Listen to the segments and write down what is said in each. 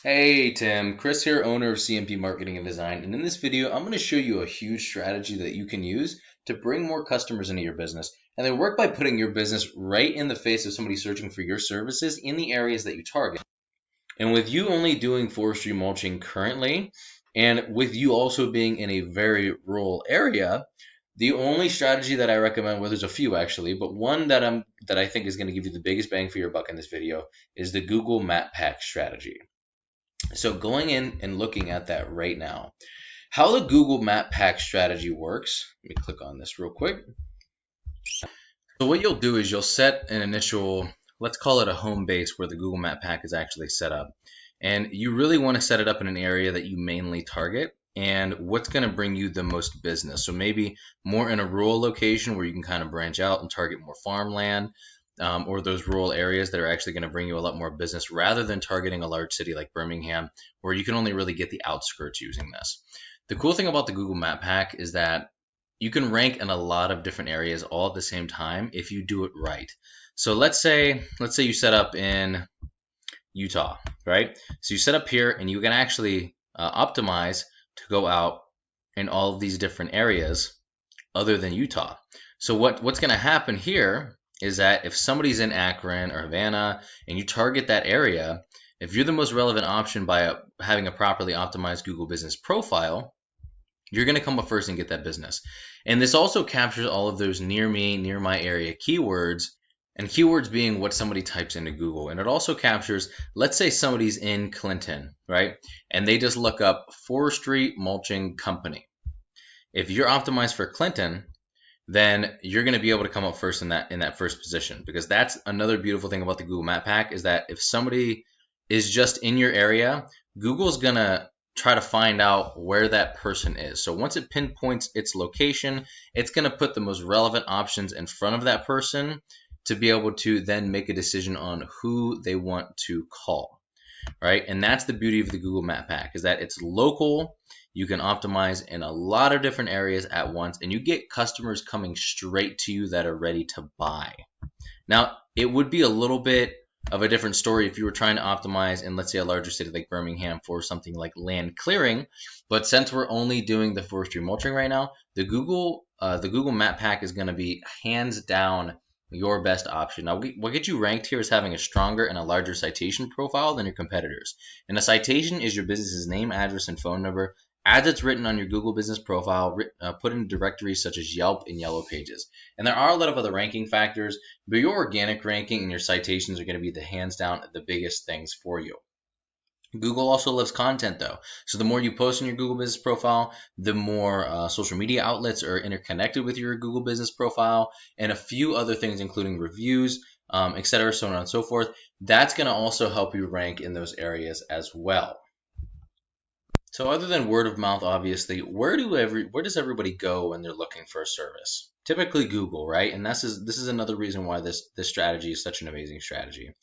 Hey Tim, Chris here, owner of CMP Marketing and Design, and in this video I'm going to show you a huge strategy that you can use to bring more customers into your business. And they work by putting your business right in the face of somebody searching for your services in the areas that you target. And with you only doing forestry mulching currently, and with you also being in a very rural area, the only strategy that I recommend, well, there's a few actually, but one that I think is going to give you the biggest bang for your buck in this video is the Google Map Pack strategy. So going in and looking at that right now, how the Google Map Pack strategy works, let me click on this real quick. So what you'll do is you'll set an initial, let's call it a home base where the Google Map Pack is actually set up. And you really want to set it up in an area that you mainly target and what's going to bring you the most business. So maybe more in a rural location where you can kind of branch out and target more farmland, or those rural areas that are actually going to bring you a lot more business rather than targeting a large city like Birmingham, where you can only really get the outskirts using this. The cool thing about the Google Map Pack is that you can rank in a lot of different areas all at the same time if you do it right. So let's say you set up in Utah, right? So you set up here and you can actually optimize to go out in all of these different areas other than Utah. So what's going to happen here is that if somebody's in Akron or Havana and you target that area, if you're the most relevant option by having a properly optimized Google Business profile, you're going to come up first and get that business. And this also captures all of those near me, near my area keywords, and keywords being what somebody types into Google. And it also captures, let's say somebody's in Clinton, right? And they just look up Forestry Mulching Company. If you're optimized for Clinton, then you're going to be able to come up first in that first position, because that's another beautiful thing about the Google Map Pack is that if somebody is just in your area, Google's going to try to find out where that person is. So once it pinpoints its location, it's going to put the most relevant options in front of that person to be able to then make a decision on who they want to call, right? And that's the beauty of the Google Map Pack, is that it's local. You can optimize in a lot of different areas at once, and you get customers coming straight to you that are ready to buy. Now, it would be a little bit of a different story if you were trying to optimize in, let's say, a larger city like Birmingham for something like land clearing. But since we're only doing the forestry mulching right now, the Google Map Pack is going to be hands down your best option. Now, what gets you ranked here is having a stronger and a larger citation profile than your competitors. And a citation is your business's name, address, and phone number as it's written on your Google Business profile, put in directories such as Yelp and Yellow Pages. And there are a lot of other ranking factors, but your organic ranking and your citations are going to be the hands down the biggest things for you. Google also loves content though. So the more you post in your Google Business profile, the more social media outlets are interconnected with your Google Business profile, and a few other things including reviews, etc., so on and so forth. That's going to also help you rank in those areas as well. So other than word of mouth, obviously, where does everybody go when they're looking for a service? Typically Google, right? And this is another reason why this strategy is such an amazing strategy.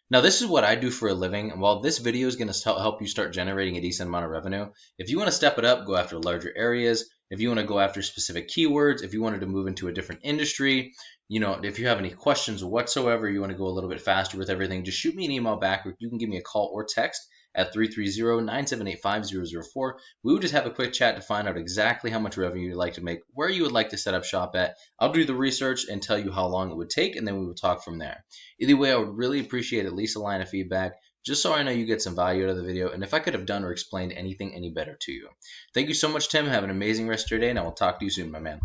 Now, this is what I do for a living, and while this video is going to help you start generating a decent amount of revenue, if you want to step it up, go after larger areas. If you want to go after specific keywords, if you wanted to move into a different industry, if you have any questions whatsoever, you want to go a little bit faster with everything, just shoot me an email back, or you can give me a call or text at 330-978-5004. We would just have a quick chat to find out exactly how much revenue you'd like to make, where you would like to set up shop at. I'll do the research and tell you how long it would take, and then we will talk from there. Either way, I would really appreciate at least a line of feedback, just so I know you get some value out of the video, and if I could have done or explained anything any better to you. Thank you so much, Tim. Have an amazing rest of your day, and I will talk to you soon, my man.